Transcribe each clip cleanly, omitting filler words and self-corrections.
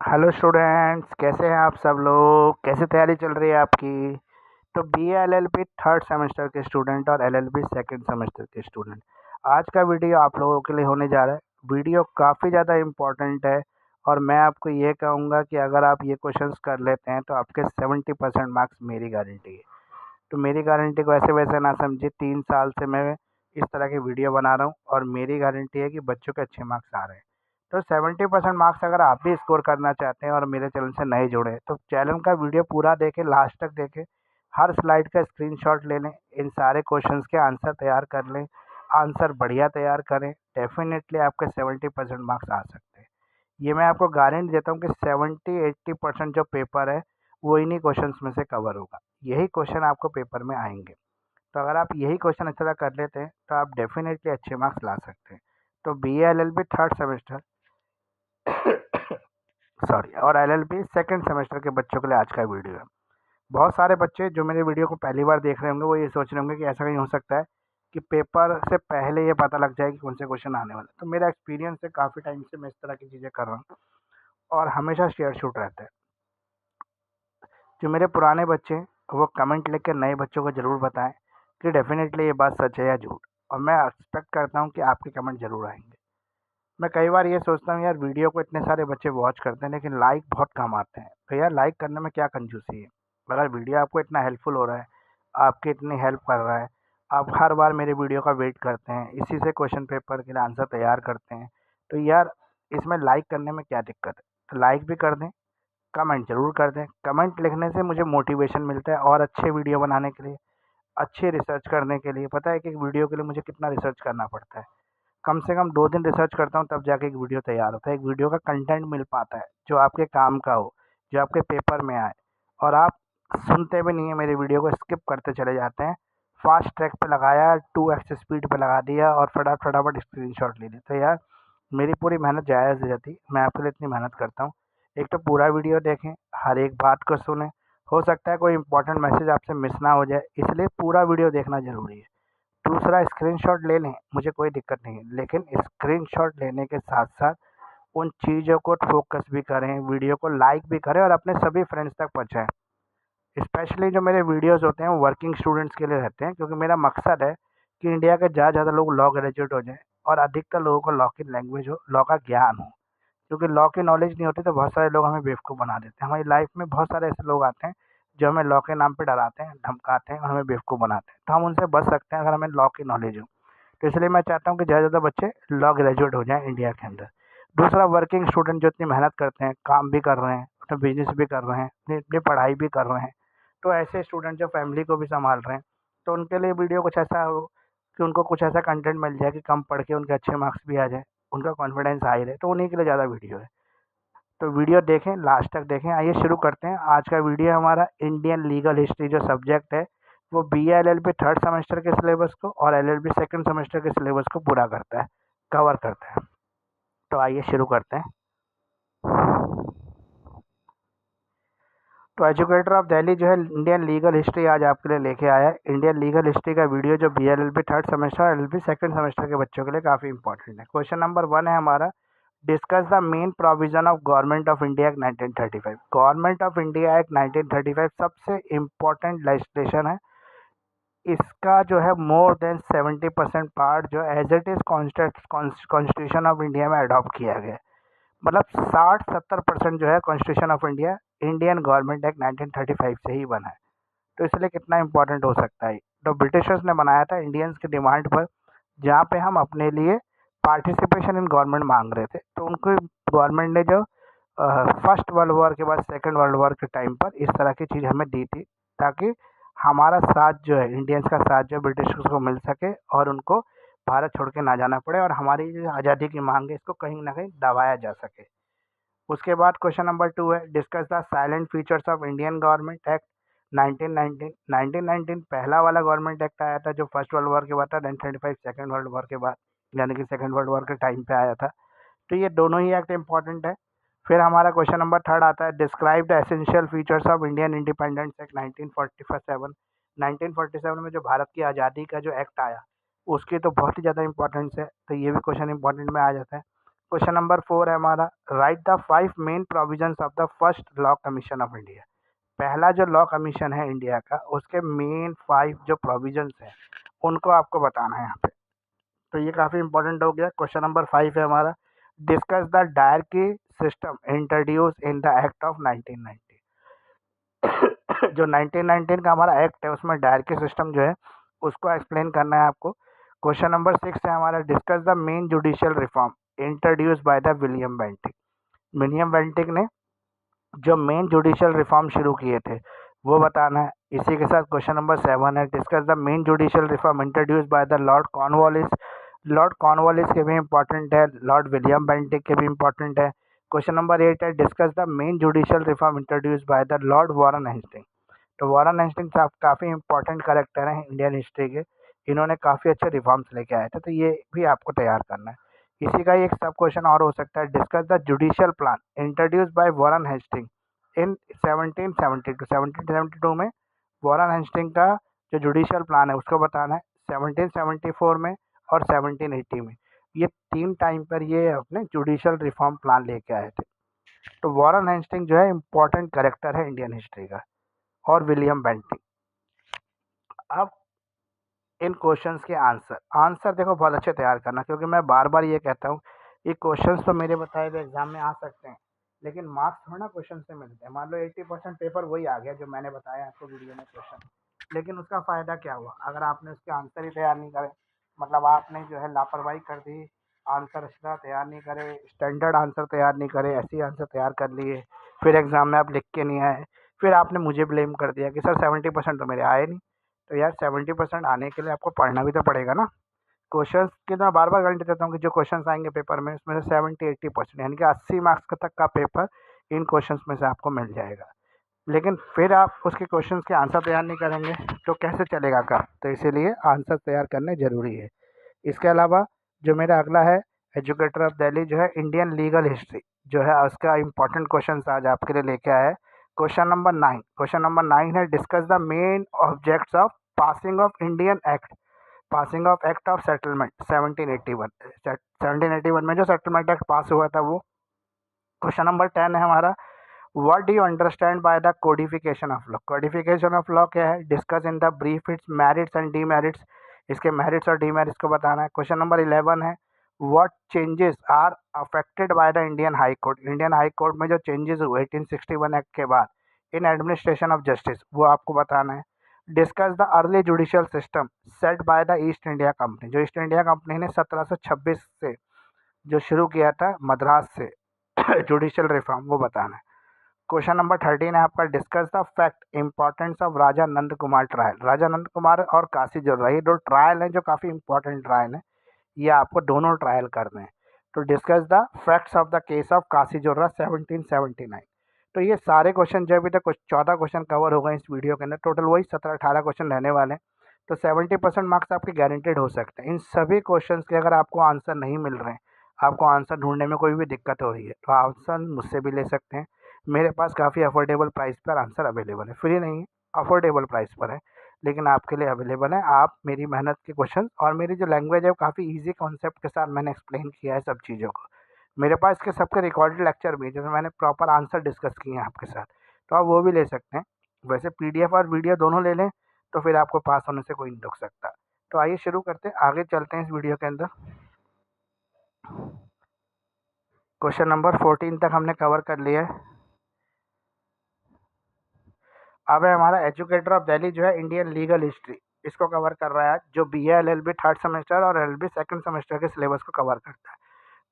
Hello students, कैसे हैं आप सब लोग? कैसे तैयारी चल रही है आपकी? तो B A L L B third semester के स्टूडेंट और L L B second semester के स्टूडेंट, आज का वीडियो आप लोगों के लिए होने जा रहा है। वीडियो काफ़ी ज़्यादा इम्पोर्टेंट है और मैं आपको ये कहूँगा कि अगर आप ये क्वेश्चंस कर लेते हैं तो आपके 70% मार्क्स मेरी गारंटी है। तो मेरी गारंटी को ऐसे वैसे ना समझिए, 3 साल से मैं इस तरह की वीडियो बना रहा हूँ और मेरी गारंटी है कि बच्चों के अच्छे मार्क्स आ रहे हैं। तो 70% मार्क्स अगर आप भी स्कोर करना चाहते हैं और मेरे चैनल से नए जुड़े तो चैनल का वीडियो पूरा देखें, लास्ट तक देखें, हर स्लाइड का स्क्रीनशॉट ले लें, इन सारे क्वेश्चंस के आंसर तैयार कर लें, आंसर बढ़िया तैयार करें, डेफिनेटली आपके 70% मार्क्स आ सकते हैं। ये मैं आपको गारंटी देता हूँ कि 70-80% जो पेपर है वो इन्हीं क्वेश्चंस में से कवर होगा। यही क्वेश्चन आपको पेपर में आएंगे। तो अगर आप यही क्वेश्चन अच्छी तरह कर लेते हैं तो आप डेफिनेटली अच्छे मार्क्स ला सकते हैं। तो B L L B third semester sorry और L L B second semester के बच्चों के लिए आज का वीडियो है। बहुत सारे बच्चे जो मेरे वीडियो को पहली बार देख रहे होंगे वो ये सोच रहे होंगे कि ऐसा कहीं हो सकता है कि पेपर से पहले ये पता लग जाए कि कौन से क्वेश्चन आने वाले हैं। तो मेरा एक्सपीरियंस है, काफ़ी टाइम से मैं इस तरह की चीज़ें कर रहा हूँ और हमेशा शेयर शूट रहता है। जो मेरे पुराने बच्चे हैं वो कमेंट लिख के नए बच्चों को ज़रूर बताएं कि डेफिनेटली ये बात सच है या झूठ, और मैं एक्सपेक्ट करता हूँ कि आपके कमेंट ज़रूर आएंगे। मैं कई बार ये सोचता हूँ यार, वीडियो को इतने सारे बच्चे वॉच करते हैं लेकिन लाइक बहुत कम आते हैं, तो यार लाइक करने में क्या कंजूसी है? अगर वीडियो आपको इतना हेल्पफुल हो रहा है, आपकी इतनी हेल्प कर रहा है, आप हर बार मेरे वीडियो का वेट करते हैं, इसी से क्वेश्चन पेपर के लिए आंसर तैयार करते हैं, तो यार इसमें लाइक करने में क्या दिक्कत है? तो लाइक भी कर दें, कमेंट ज़रूर कर दें। कमेंट लिखने से मुझे मोटिवेशन मिलता है और अच्छे वीडियो बनाने के लिए, अच्छे रिसर्च करने के लिए। पता है कि एक वीडियो के लिए मुझे कितना रिसर्च करना पड़ता है? कम से कम 2 दिन रिसर्च करता हूँ तब जाके एक वीडियो तैयार होता है। एक वीडियो का कंटेंट मिल पाता है जो आपके काम का हो, जो आपके पेपर में आए, और आप सुनते भी नहीं हैं मेरे वीडियो को, स्किप करते चले जाते हैं। फास्ट ट्रैक पे लगाया, 2x स्पीड पे लगा दिया और फटाफट स्क्रीनशॉट ले लिया, तो यार मेरी पूरी मेहनत जाया हो जाती। मैं आपके लिए इतनी मेहनत करता हूँ। एक तो पूरा वीडियो देखें, हर एक बात को सुनें, हो सकता है कोई इंपॉर्टेंट मैसेज आपसे मिस ना हो जाए, इसलिए पूरा वीडियो देखना ज़रूरी है। दूसरा, स्क्रीनशॉट ले लें, मुझे कोई दिक्कत नहीं है, लेकिन स्क्रीनशॉट लेने के साथ साथ उन चीज़ों को फोकस भी करें, वीडियो को लाइक भी करें और अपने सभी फ्रेंड्स तक पहुँचाएँ। स्पेशली जो मेरे वीडियोज़ होते हैं वो वर्किंग स्टूडेंट्स के लिए रहते हैं, क्योंकि मेरा मकसद है कि इंडिया के ज़्यादा से ज़्यादा लोग लॉ ग्रेजुएट हो जाएँ और अधिकतर लोगों को लॉ की लैंग्वेज हो, लॉ का ज्ञान हो। क्योंकि लॉ की नॉलेज नहीं होती तो बहुत सारे लोग हमें बेवकूफ़ बना देते हैं। हमारी लाइफ में बहुत सारे ऐसे लोग आते हैं जो हमें लॉ के नाम पे डराते हैं, धमकाते हैं और हमें बेवकूफ़ बनाते हैं। तो हम उनसे बच सकते हैं अगर हमें लॉ की नॉलेज हो। तो इसलिए मैं चाहता हूँ कि ज़्यादा से ज़्यादा बच्चे लॉ ग्रेजुएट हो जाएँ इंडिया के अंदर। दूसरा, वर्किंग स्टूडेंट जो इतनी मेहनत करते हैं, काम भी कर रहे हैं, अपना बिजनेस भी कर रहे हैं, अपनी अपनी पढ़ाई भी कर रहे हैं, तो ऐसे स्टूडेंट जो फैमिली को भी संभाल रहे हैं, तो उनके लिए वीडियो कुछ ऐसा हो कि उनको कुछ ऐसा कंटेंट मिल जाए कि कम पढ़ के उनके अच्छे मार्क्स भी आ जाए, उनका कॉन्फिडेंस हाई रहे, तो उन्हीं के लिए ज़्यादा वीडियो है। तो वीडियो देखें, लास्ट तक देखें। आइए शुरू करते हैं। आज का वीडियो हमारा इंडियन लीगल हिस्ट्री जो सब्जेक्ट है वो B L L B third semester के सिलेबस को और L L B second semester के सिलेबस को पूरा करता है, कवर करता है। तो आइए शुरू करते हैं। तो एजुकेटर ऑफ दिल्ली जो है इंडियन लीगल हिस्ट्री आज आपके लिए लेके आया है। इंडियन लीगल हिस्ट्री का वीडियो जो B L L B third semester और L L B second semester के बच्चों के लिए काफ़ी इंपॉर्टेंट है। क्वेश्चन नंबर 1 है हमारा, discuss the main provision of government of India act 1935। Government of India act 1935 सबसे इम्पोर्टेंट लेजिस्लेशन है। इसका जो है मोर देन 70% पार्ट जो as it is constitution of India में अडॉप्ट किया गया है। मतलब 60-70% जो है constitution of India Indian government act 1935 से ही बना है। तो इसलिए कितना इंपॉर्टेंट हो सकता है। तो ब्रिटिशर्स ने बनाया था इंडियंस की डिमांड पर, जहाँ पे हम अपने लिए पार्टिसिपेशन इन गवर्नमेंट मांग रहे थे। तो उनको गवर्नमेंट ने जो फर्स्ट वर्ल्ड वॉर के बाद सेकंड वर्ल्ड वॉर के टाइम पर इस तरह की चीज़ हमें दी थी, ताकि हमारा साथ जो है, इंडियंस का साथ जो ब्रिटिशर्स को मिल सके और उनको भारत छोड़ के ना जाना पड़े और हमारी जो आज़ादी की मांग है इसको कहीं ना कहीं दबाया जा सके। उसके बाद क्वेश्चन नंबर 2 है, discuss the salient features of Indian government act 1919। 1919 पहला वाला गवर्नमेंट एक्ट आया था जो फर्स्ट वर्ल्ड वॉर के बाद था, 1935 सेकेंड वर्ल्ड वॉर के बाद, यानी कि सेकेंड वर्ल्ड वॉर के टाइम पे आया था। तो ये दोनों ही एक्ट इंपॉर्टेंट है। फिर हमारा क्वेश्चन नंबर 3 आता है, describe the essential features of Indian independence act 1947। 1947 में जो भारत की आज़ादी का जो एक्ट आया उसकी तो बहुत ही ज़्यादा इंपॉर्टेंस है, तो ये भी क्वेश्चन इंपॉर्टेंट में आ जाता है। क्वेश्चन नंबर 4 है हमारा, right the 5 main provisions of the first law commission of India. पहला जो लॉ कमीशन है इंडिया का, उसके मेन 5 जो प्रोविजंस हैं उनको आपको बताना है यहाँ पे। तो ये काफ़ी इंपॉर्टेंट हो गया। क्वेश्चन नंबर 5 है हमारा, discuss the dyarchy system introduce in the act of 1990। जो 1919 का हमारा एक्ट है उसमें डायरकी सिस्टम जो है उसको एक्सप्लेन करना है आपको। क्वेश्चन नंबर 6 है हमारा, discuss the main judicial reform introduce by the William Bentinck. William Bentinck ने जो मेन जुडिशियल रिफॉर्म शुरू किए थे वो बताना है। इसी के साथ क्वेश्चन नंबर 7 है, discuss the main judicial reform introduce by the Lord Cornwallis. Lord Cornwallis के भी इंपॉर्टेंट है, लॉर्ड विलियम बेंटिक के भी इंपॉर्टेंट है। क्वेश्चन नंबर 8 है, discuss the main judicial reform introduce by the lord Warren Hasting. तो Warren Hasting साहब काफ़ी इंपॉर्टेंट कैरेक्टर हैं इंडियन हिस्ट्री के, इन्होंने काफ़ी अच्छे रिफॉर्म्स लेके आए थे, तो ये भी आपको तैयार करना है। इसी का एक सब क्वेश्चन और हो सकता है, discuss the judicial plan introduce by Warren Hasting in 1772 में वॉरेन हेस्टिंग का जो जुडिशियल प्लान है उसको बताना है। 1774 में और 1780 में, ये 3 टाइम पर ये अपने जुडिशियल रिफॉर्म प्लान लेके आए थे। तो वॉरेन हेस्टिंग जो है इंपॉर्टेंट कैरेक्टर है इंडियन हिस्ट्री का, और विलियम बेंटिक। अब इन क्वेश्चंस के आंसर देखो बहुत अच्छे तैयार करना, क्योंकि मैं बार बार ये कहता हूँ ये क्वेश्चंस तो मेरे बताए हुए एग्जाम में आ सकते हैं, लेकिन मार्क्स थोड़ा ना क्वेश्चन से मिलते हैं। मान लो 80% पेपर वही आ गया जो मैंने बताया आपको वीडियो में क्वेश्चन, लेकिन उसका फ़ायदा क्या हुआ अगर आपने उसके आंसर ही तैयार नहीं करे। मतलब आपने जो है लापरवाही कर दी, आंसर अच्छा तैयार नहीं करे, स्टैंडर्ड आंसर तैयार नहीं करे, ऐसे ही आंसर तैयार कर लिए, फिर एग्ज़ाम में आप लिख के नहीं आए, फिर आपने मुझे ब्लेम कर दिया कि सर 70% तो मेरे आए नहीं। तो यार 70% आने के लिए आपको पढ़ना भी तो पड़ेगा ना। क्वेश्चंस की तो मैं बार बार गारंटी देता हूँ कि जो क्वेश्चंस आएंगे पेपर में उसमें से 70-80% यानी कि 80 मार्क्स तक का पेपर इन क्वेश्चंस में से आपको मिल जाएगा। लेकिन फिर आप उसके क्वेश्चंस के आंसर तैयार नहीं करेंगे तो कैसे चलेगा काम। तो इसीलिए आंसर तैयार करने ज़रूरी है। इसके अलावा जो मेरा अगला है, एजुकेटर ऑफ दिल्ली जो है इंडियन लीगल हिस्ट्री जो है उसका इंपॉर्टेंट क्वेश्चन आज आपके लिए लेके आया है। क्वेश्चन नंबर 9 है, discuss the main objects of passing of Indian act, passing of act of settlement 1781 में जो सेटलमेंट एक्ट पास हुआ था वो। क्वेश्चन नंबर 10 है हमारा, what do you understand by the codification of law. Codification of law क्या है, discuss in the brief its merits and demerits, इसके मेरिट्स और डीमेरिट्स को बताना है। क्वेश्चन नंबर 11 है, what changes are affected by the Indian high court. Indian high court में जो चेंजेस हुए 1861 एक्ट के बाद इन एडमिनिस्ट्रेशन ऑफ जस्टिस वो आपको बताना है। Discuss the early judicial system set by the east India company, जो ईस्ट इंडिया कंपनी ने 1726 से जो शुरू किया था मद्रास से जुडिशियल रिफॉर्म वो बताना है। क्वेश्चन नंबर 13 है आपका, discuss the fact importance of Raja Nand Kumar trial. Raja Nand Kumar और काशी जोरा, ये दो ट्रायल हैं जो काफ़ी इंपॉर्टेंट ट्रायल हैं, ये आपको दोनों ट्रायल करने हैं। तो discuss the facts of the case of Kashi जोरा 1779। तो ये सारे क्वेश्चन जो अभी तक कुछ 14 क्वेश्चन कवर हो गए इस वीडियो के अंदर, टोटल वही 17-18 क्वेश्चन रहने वाले हैं। तो 70% मार्क्स आपके गारंटेड हो सकते हैं। इन सभी क्वेश्चन के अगर आपको आंसर नहीं मिल रहे हैं, आपको आंसर ढूंढने में कोई भी दिक्कत हो रही है, तो आंसर मुझसे भी ले सकते हैं। मेरे पास काफ़ी अफोर्डेबल प्राइस पर आंसर अवेलेबल है, फ्री नहीं है, अफोर्डेबल प्राइस पर है, लेकिन आपके लिए अवेलेबल है। आप मेरी मेहनत के क्वेश्चन और मेरी जो लैंग्वेज है वो काफ़ी इजी कॉन्सेप्ट के साथ मैंने एक्सप्लेन किया है सब चीज़ों को। मेरे पास इसके सबके रिकॉर्डेड लेक्चर भी है जिसमें मैंने प्रॉपर आंसर डिस्कस किए हैं आपके साथ, तो आप वो भी ले सकते हैं। वैसे पीडीएफ और वीडियो दोनों ले लें तो फिर आपको पास होने से कोई नहीं रोक सकता। तो आइए शुरू करते हैं, आगे चलते हैं इस वीडियो के अंदर। क्वेश्चन नंबर 14 तक हमने कवर कर लिया है। अब है हमारा एजुकेटर ऑफ दिल्ली जो है इंडियन लीगल हिस्ट्री, इसको कवर कर रहा है जो BA LLB थर्ड सेमेस्टर और LLB सेकंड सेमेस्टर के सिलेबस को कवर करता है।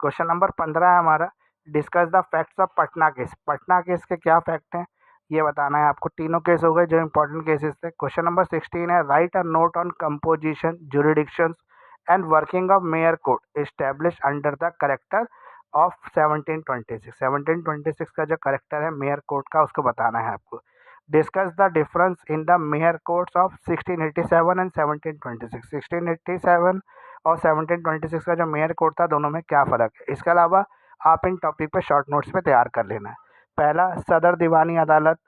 क्वेश्चन नंबर 15 है हमारा, discuss the facts of Patna case. Patna case के क्या फैक्ट हैं ये बताना है आपको। तीनों केस हो गए जो इंपॉर्टेंट केसेस थे। क्वेश्चन नंबर 16 है, write a note on composition jurisdictions and working of mayor court establish under the charter of 1726। 1726 का जो करेक्टर है मेयर कोड का उसको बताना है आपको। Discuss the difference in the mayor codes of 1687 and 1726। 1687 और 1726 का जो मेयर कोड था दोनों में क्या फ़र्क है। इसके अलावा आप इन टॉपिक पे शॉर्ट नोट्स में तैयार कर लेना है। पहला, सदर दीवानी अदालत,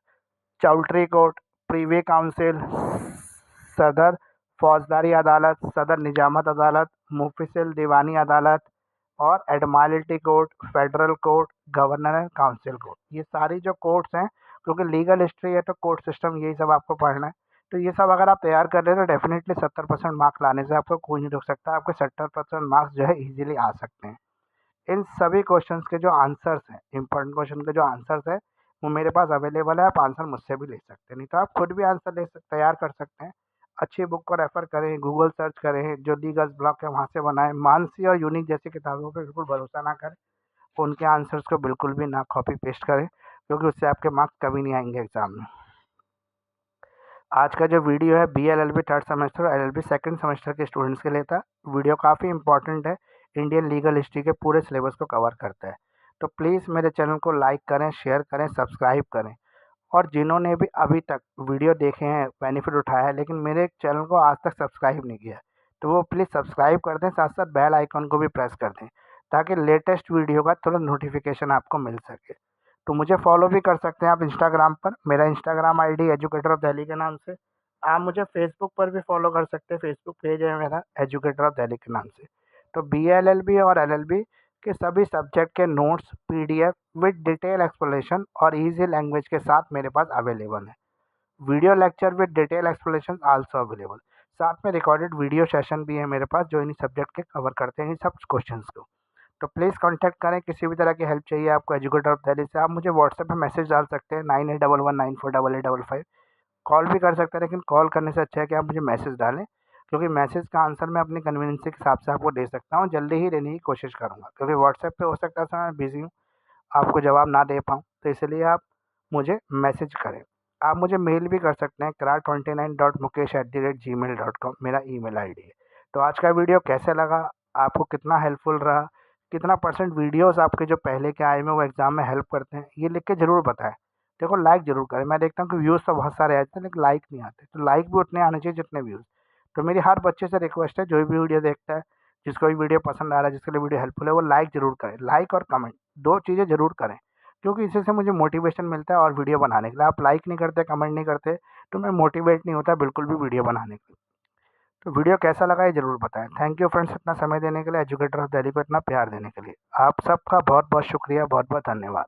चाउल्ट्री कोर्ट, प्रीवी काउंसिल, सदर फौजदारी अदालत, सदर निजामत अदालत, मुफिसिल दीवानी अदालत, और admiralty court, federal court, governor and council court, ये सारी जो कोड्स हैं, क्योंकि लीगल हिस्ट्री है तो कोर्ट सिस्टम यही सब आपको पढ़ना है। तो ये सब अगर आप तैयार कर रहे हो तो डेफिनेटली 70% मार्क्स लाने से आपको कोई नहीं रोक सकता, आपके 70% मार्क्स जो है ईजिली आ सकते हैं। इन सभी क्वेश्चंस के जो आंसर्स हैं, इंपॉर्टेंट क्वेश्चन के जो आंसर्स है वो मेरे पास अवेलेबल है, आप आंसर मुझसे भी ले सकते हैं, नहीं तो आप खुद भी आंसर तैयार कर सकते हैं। अच्छी बुक को रेफर करें, गूगल सर्च करें, जो लीगल ब्लॉक है वहाँ से बनाएं। मानसी और यूनिक जैसी किताबों पर बिल्कुल भरोसा ना करें, उनके आंसर्स को बिल्कुल भी ना कॉपी पेस्ट करें, क्योंकि उससे आपके मार्क्स कभी नहीं आएंगे एग्जाम में। आज का जो वीडियो है BLLB थर्ड सेमेस्टर और LLB सेकंड सेमेस्टर के स्टूडेंट्स के लिए था। वीडियो काफ़ी इंपॉर्टेंट है, इंडियन लीगल हिस्ट्री के पूरे सिलेबस को कवर करता है। तो प्लीज़ मेरे चैनल को लाइक करें, शेयर करें, सब्सक्राइब करें। और जिन्होंने भी अभी तक वीडियो देखे हैं, बेनिफिट उठाया है, लेकिन मेरे चैनल को आज तक सब्सक्राइब नहीं किया, तो वो प्लीज़ सब्सक्राइब कर दें, साथ साथ बेल आइकन को भी प्रेस कर दें, ताकि लेटेस्ट वीडियो का तुरंत नोटिफिकेशन आपको मिल सके। तो मुझे फॉलो भी कर सकते हैं आप इंस्टाग्राम पर, मेरा Instagram ID educator of Delhi के नाम से। आप मुझे फेसबुक पर भी फॉलो कर सकते हैं, फेसबुक पेज है मेरा एजुकेटर ऑफ दिल्ली के नाम से। तो BLLB और LLB के सभी सब्जेक्ट के notes PDF with detail explanation और इजी लैंग्वेज के साथ मेरे पास अवेलेबल है। Video lecture with detail explanation also available. साथ में रिकॉर्डेड वीडियो सेशन भी है मेरे पास, जो इन सब्जेक्ट के कवर करते हैं इन सब क्वेश्चंस को। तो प्लीज़ कांटेक्ट करें, किसी भी तरह की हेल्प चाहिए आपको एजुकेटर ऑफ दिल्ली से, आप मुझे व्हाट्सएप पे मैसेज डाल सकते हैं 9811948855। कॉल भी कर सकते हैं, लेकिन कॉल करने से अच्छा है कि आप मुझे मैसेज डालें, क्योंकि मैसेज का आंसर मैं अपनी कन्वीनियंस के हिसाब से आपको दे सकता हूँ, जल्दी ही देने की कोशिश करूँगा, क्योंकि व्हाट्सएप पे हो सकता है सर मैं बिज़ी हूँ, आपको जवाब ना दे पाऊँ, तो इसलिए आप मुझे मैसेज करें। आप मुझे मेल भी कर सकते हैं krar29.mukesh@gmail.com, मेरा ईमेल ID है। तो आज का वीडियो कैसे लगा, आपको कितना हेल्पफुल रहा, कितना परसेंट वीडियोस आपके जो पहले के आए हैं वो एग्ज़ाम में हेल्प करते हैं, ये लिख के ज़रूर बताएं। देखो लाइक ज़रूर करें, मैं देखता हूँ कि व्यूज़ तो बहुत सारे आते हैं लेकिन लाइक नहीं आते, तो लाइक भी उतने आने चाहिए जितने व्यूज़। तो मेरी हर बच्चे से रिक्वेस्ट है, जो भी वीडियो देखता है, जिसको भी वीडियो पसंद आ रहा है, जिसके लिए वीडियो हेल्पफुल है, वो लाइक ज़रूर करें। लाइक और कमेंट 2 चीज़ें ज़रूर करें, क्योंकि इसी से मुझे मोटिवेशन मिलता है और वीडियो बनाने के लिए। आप लाइक नहीं करते, कमेंट नहीं करते, तो मैं मोटिवेट नहीं होता बिल्कुल भी वीडियो बनाने के लिए। तो वीडियो कैसा लगा ये ज़रूर बताएं। थैंक यू फ्रेंड्स, इतना समय देने के लिए, एजुकेटर ऑफ दिल्ली को इतना प्यार देने के लिए। आप सबका बहुत बहुत शुक्रिया, बहुत बहुत धन्यवाद।